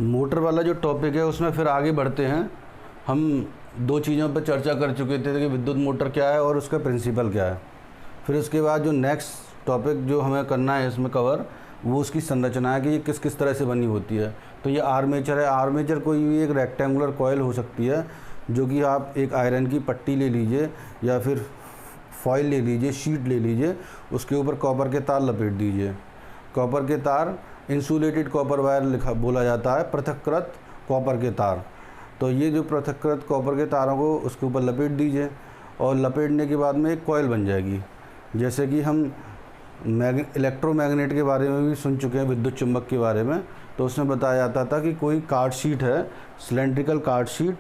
Motor वाला जो topic है उसमें फिर आगे बढ़ते हैं। हम दो चीज़ों पर चर्चा कर चुके थे कि विद्युत मोटर क्या है और उसका प्रिंसिपल क्या है। फिर उसके बाद जो नेक्स्ट टॉपिक जो हमें करना है इसमें कवर, वो उसकी संरचना है कि ये किस किस तरह से बनी होती है। तो ये आर्मेचर है। आर्मेचर कोई भी एक रेक्टेंगुलर कॉइल हो सकती है, जो कि आप एक आयरन की पट्टी ले लीजिए या फिर फॉइल ले लीजिए, शीट ले लीजिए, उसके ऊपर कॉपर के तार लपेट दीजिए। कॉपर के तार इंसुलेटेड कॉपर वायर लिखा बोला जाता है, पृथक्कृत कॉपर के तार। तो ये जो पृथक्कृत कॉपर के तारों को उसके ऊपर लपेट दीजिए और लपेटने के बाद में एक कॉइल बन जाएगी। जैसे कि हम इलेक्ट्रोमैग्नेट के बारे में भी सुन चुके हैं, विद्युत चुंबक के बारे में। तो उसमें बताया जाता था कि कोई कार्ड शीट है, सिलेंड्रिकल कार्ड शीट,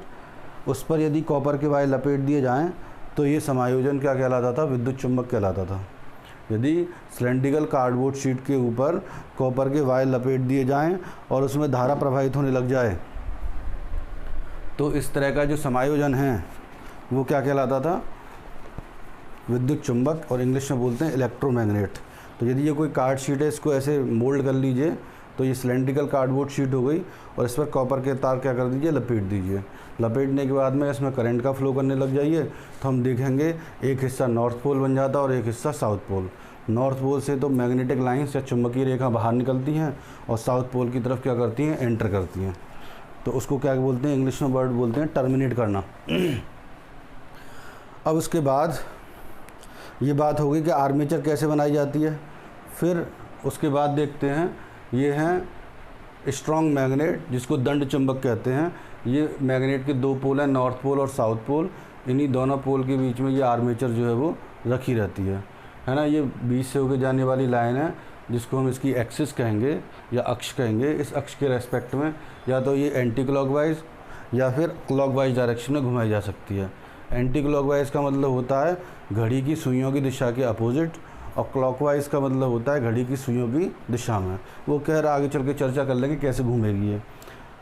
उस पर यदि कॉपर के वायर लपेट दिए जाएं तो ये समायोजन क्या कहलाता था? विद्युत चुंबक कहलाता था। यदि सिलेंड्रिकल कार्डबोर्ड शीट के ऊपर कॉपर के वायर लपेट दिए जाएं और उसमें धारा प्रवाहित होने लग जाए तो इस तरह का जो समायोजन है वो क्या कहलाता था? विद्युत चुंबक, और इंग्लिश में बोलते हैं इलेक्ट्रोमैग्नेट। तो यदि ये कोई कार्ड शीट है, इसको ऐसे मोल्ड कर लीजिए, तो ये सिलेंड्रिकल कार्डबोर्ड शीट हो गई और इस पर कॉपर के तार क्या कर दीजिए? लपेट दीजिए। लपेटने के बाद में इसमें करंट का फ्लो करने लग जाइए तो हम देखेंगे एक हिस्सा नॉर्थ पोल बन जाता है और एक हिस्सा साउथ पोल। नॉर्थ पोल से तो मैग्नेटिक लाइंस या चुंबकीय रेखा बाहर निकलती हैं और साउथ पोल की तरफ क्या करती हैं? एंटर करती हैं। तो उसको क्या बोलते हैं? इंग्लिश में वर्ड बोलते हैं टर्मिनेट करना। अब उसके बाद ये बात होगी कि आर्मेचर कैसे बनाई जाती है। फिर उसके बाद देखते हैं, ये हैं स्ट्रॉन्ग मैग्नेट, जिसको दंड चुंबक कहते हैं। ये मैग्नेट के दो पोल हैं, नॉर्थ पोल और साउथ पोल। इन्हीं दोनों पोल के बीच में ये आर्मेचर जो है वो रखी रहती है ना। ये बीच से होकर जाने वाली लाइन है, जिसको हम इसकी एक्सिस कहेंगे या अक्ष कहेंगे। इस अक्ष के रेस्पेक्ट में या तो ये एंटी क्लॉकवाइज या फिर क्लॉकवाइज डायरेक्शन में घुमाई जा सकती है। एंटी क्लॉकवाइज का मतलब होता है घड़ी की सुइयों की दिशा के अपोजिट, और क्लॉकवाइज का मतलब होता है घड़ी की सुइयों की दिशा में। वो खैर आगे चल के चर्चा कर लेंगे कैसे घूमेगी ये।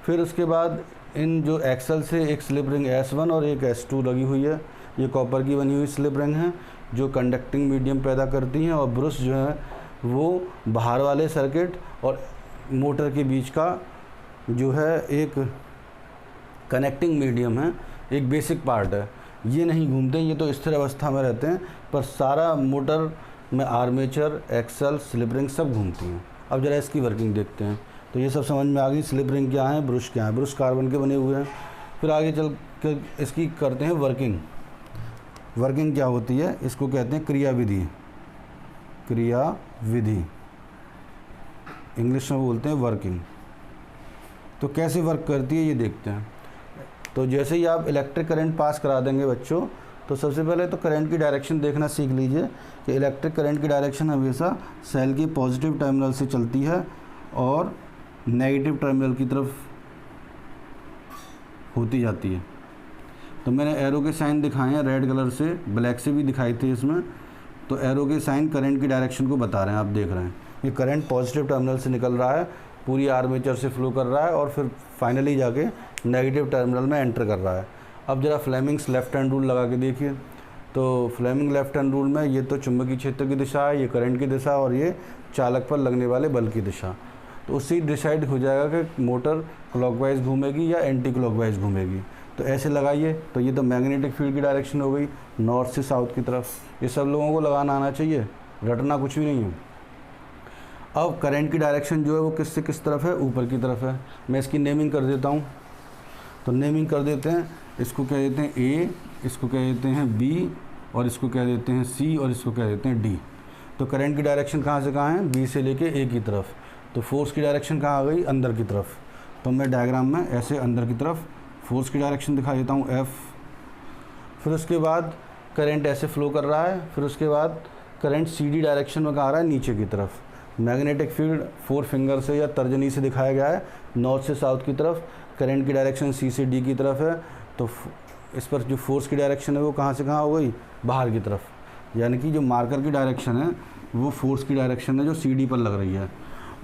फिर उसके बाद इन जो एक्सल से एक स्लिप रिंग S1 और एक S2 लगी हुई है। ये कॉपर की बनी हुई स्लिप रिंग है जो कंडक्टिंग मीडियम पैदा करती हैं, और ब्रश जो है वो बाहर वाले सर्किट और मोटर के बीच का जो है एक कनेक्टिंग मीडियम है, एक बेसिक पार्ट है। ये नहीं घूमते, ये तो स्थिर अवस्था में रहते हैं, पर सारा मोटर में आर्मेचर, एक्सल, स्लिप रिंग सब घूमती हैं। अब जरा इसकी वर्किंग देखते हैं। तो ये सब समझ में आ गई, स्लिप रिंग क्या है, ब्रश क्या है। ब्रश कार्बन के बने हुए हैं। फिर आगे चल के इसकी करते हैं वर्किंग। वर्किंग क्या होती है? इसको कहते हैं क्रियाविधि। क्रियाविधि इंग्लिश में बोलते हैं वर्किंग। तो कैसे वर्क करती है ये देखते हैं। तो जैसे ही आप इलेक्ट्रिक करंट पास करा देंगे बच्चों, तो सबसे पहले तो करंट की डायरेक्शन देखना सीख लीजिए कि इलेक्ट्रिक करंट की डायरेक्शन हमेशा सेल की पॉजिटिव टर्मिनल से चलती है और नेगेटिव टर्मिनल की तरफ होती जाती है। तो मैंने एरो के साइन दिखाए हैं रेड कलर से, ब्लैक से भी दिखाई थे इसमें। तो एरो के साइन करंट की डायरेक्शन को बता रहे हैं, आप देख रहे हैं। ये करंट पॉजिटिव टर्मिनल से निकल रहा है, पूरी आर्मेचर से फ्लो कर रहा है और फिर फाइनली जाके नेगेटिव टर्मिनल में एंटर कर रहा है। अब जरा फ्लेमिंग्स लेफ्ट हैंड रूल लगा के देखिए। तो फ्लेमिंग लेफ्ट हैंड रूल में ये तो चुंबकीय क्षेत्र की दिशा है, ये करंट की दिशा, और ये चालक पर लगने वाले बल की दिशा। तो उससे डिसाइड हो जाएगा कि मोटर क्लॉकवाइज घूमेगी या एंटी क्लॉकवाइज घूमेगी। तो ऐसे लगाइए। तो ये तो मैग्नेटिक फील्ड की डायरेक्शन हो गई, नॉर्थ से साउथ की तरफ। ये सब लोगों को लगाना आना चाहिए, रटना कुछ भी नहीं है। अब करंट की डायरेक्शन जो है वो किस से किस तरफ है? ऊपर की तरफ है। मैं इसकी नेमिंग कर देता हूँ। तो नेमिंग कर देते हैं, इसको कह देते हैं ए, इसको कह देते हैं बी, और इसको कह देते हैं सी, और इसको कह देते हैं डी। तो करंट की डायरेक्शन कहाँ से कहाँ है? बी से लेके ए की तरफ। तो फोर्स की डायरेक्शन कहाँ आ गई? अंदर की तरफ। तो मैं डायग्राम में ऐसे अंदर की तरफ फोर्स की डायरेक्शन दिखा देता हूँ, एफ। फिर उसके बाद करंट ऐसे फ्लो कर रहा है। फिर उसके बाद करंट सी डी डायरेक्शन में कहाँ आ रहा है? नीचे की तरफ। मैग्नेटिक फील्ड 4 फिंगर से या तर्जनी से दिखाया गया है, नॉर्थ से साउथ की तरफ। करंट की डायरेक्शन सी से डी की तरफ है। तो इस पर जो फोर्स की डायरेक्शन है वो कहाँ से कहाँ हो गई? बाहर की तरफ। यानी कि जो मार्कर की डायरेक्शन है वो फोर्स की डायरेक्शन है जो सी डी पर लग रही है,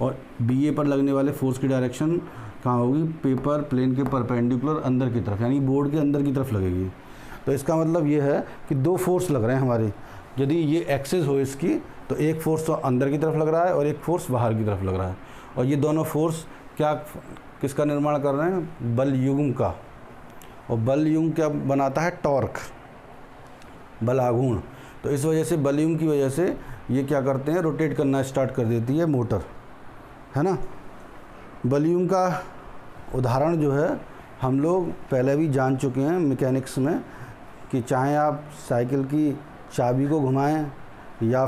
और बी ए पर लगने वाले फोर्स की डायरेक्शन कहाँ होगी? पेपर प्लेन के परपेंडिकुलर अंदर की तरफ, यानी बोर्ड के अंदर की तरफ लगेगी। तो इसका मतलब ये है कि दो फोर्स लग रहे हैं हमारे। यदि ये एक्सिस हो इसकी, तो एक फोर्स तो अंदर की तरफ लग रहा है और एक फोर्स बाहर की तरफ लग रहा है, और ये दोनों फोर्स क्या किसका निर्माण कर रहे हैं, बल युग्म का। और बल युग्म क्या बनाता है, टॉर्क, बल आघूर्ण। तो इस वजह से बल युग्म की वजह से ये क्या करते हैं, रोटेट करना स्टार्ट कर देती है मोटर, है ना। बल युग्म का उदाहरण जो है हम लोग पहले भी जान चुके हैं मैकेनिक्स में, कि चाहे आप साइकिल की चाबी को घुमाएं या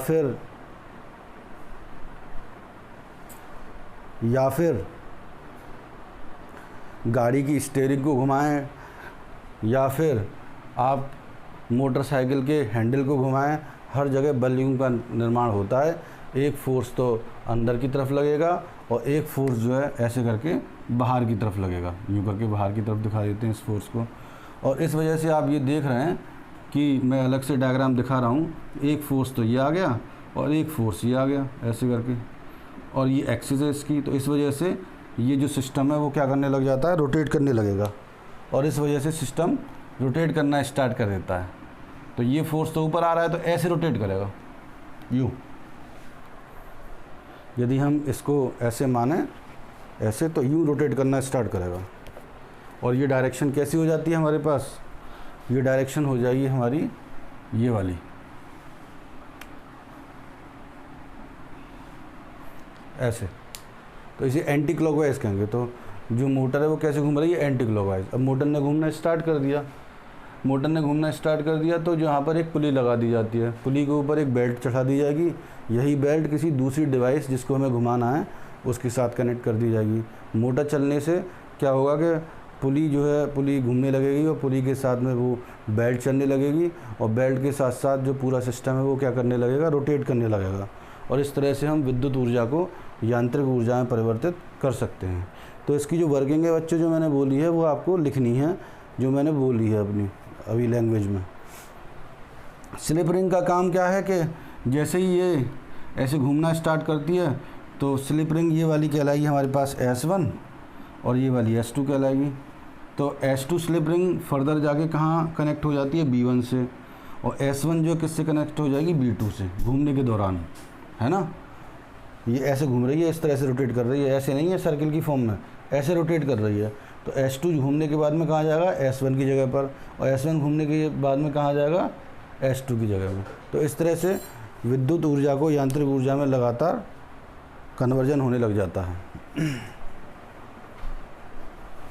फिर गाड़ी की स्टीयरिंग को घुमाएं या फिर आप मोटरसाइकिल के हैंडल को घुमाएं, हर जगह बल युग्म का निर्माण होता है। एक फोर्स तो अंदर की तरफ लगेगा और एक फोर्स जो है ऐसे करके बाहर की तरफ लगेगा, यूँ करके बाहर की तरफ दिखा देते हैं इस फोर्स को। और इस वजह से आप ये देख रहे हैं कि मैं अलग से डायग्राम दिखा रहा हूँ, एक फोर्स तो ये आ गया और एक फोर्स ये आ गया ऐसे करके, और ये एक्सिस है इसकी। तो इस वजह से ये जो सिस्टम है वो क्या करने लग जाता है, रोटेट करने लगेगा, और इस वजह से सिस्टम रोटेट करना स्टार्ट कर देता है। तो ये फोर्स तो ऊपर आ रहा है तो ऐसे रोटेट करेगा, यूँ। यदि हम इसको ऐसे माने, ऐसे, तो यूँ रोटेट करना स्टार्ट करेगा। और ये डायरेक्शन कैसी हो जाती है हमारे पास, ये डायरेक्शन हो जाएगी हमारी ये वाली, ऐसे। तो इसे एंटी क्लॉकवाइज कहेंगे। तो जो मोटर है वो कैसे घूम रही है, एंटी क्लॉकवाइज। अब मोटर ने घूमना स्टार्ट कर दिया, तो जहाँ पर एक पुली लगा दी जाती है, पुली के ऊपर एक बेल्ट चढ़ा दी जाएगी। यही बेल्ट किसी दूसरी डिवाइस जिसको हमें घुमाना है उसके साथ कनेक्ट कर दी जाएगी। मोटर चलने से क्या होगा कि पुली घूमने लगेगी और पुली के साथ में वो बेल्ट चलने लगेगी, और बेल्ट के साथ साथ जो पूरा सिस्टम है वो क्या करने लगेगा, रोटेट करने लगेगा। और इस तरह से हम विद्युत ऊर्जा को यांत्रिक ऊर्जा में परिवर्तित कर सकते हैं। तो इसकी जो वर्किंग है बच्चों, जो मैंने बोली है वो आपको लिखनी है, जो मैंने बोली है अपनी अभी लैंग्वेज में। स्लिप रिंग का काम क्या है कि जैसे ही ये ऐसे घूमना स्टार्ट करती है तो स्लिप रिंग ये वाली कहलाएगी हमारे पास S1 और ये वाली S2 कहलाएगी। तो S2 स्लिप रिंग फर्दर जाके कहाँ कनेक्ट हो जाती है, B1 से, और S1 जो किससे कनेक्ट हो जाएगी, B2 से, घूमने के दौरान, है ना। ये ऐसे घूम रही है, इस तरह से रोटेट कर रही है, ऐसे नहीं है सर्किल की फॉर्म में, ऐसे रोटेट कर रही है। तो S2 घूमने के बाद में कहाँ जाएगा, S1 की जगह पर, और S1 घूमने के बाद में कहाँ जाएगा, S2 की जगह में। तो इस तरह से विद्युत ऊर्जा को यांत्रिक ऊर्जा में लगातार कन्वर्जन होने लग जाता है।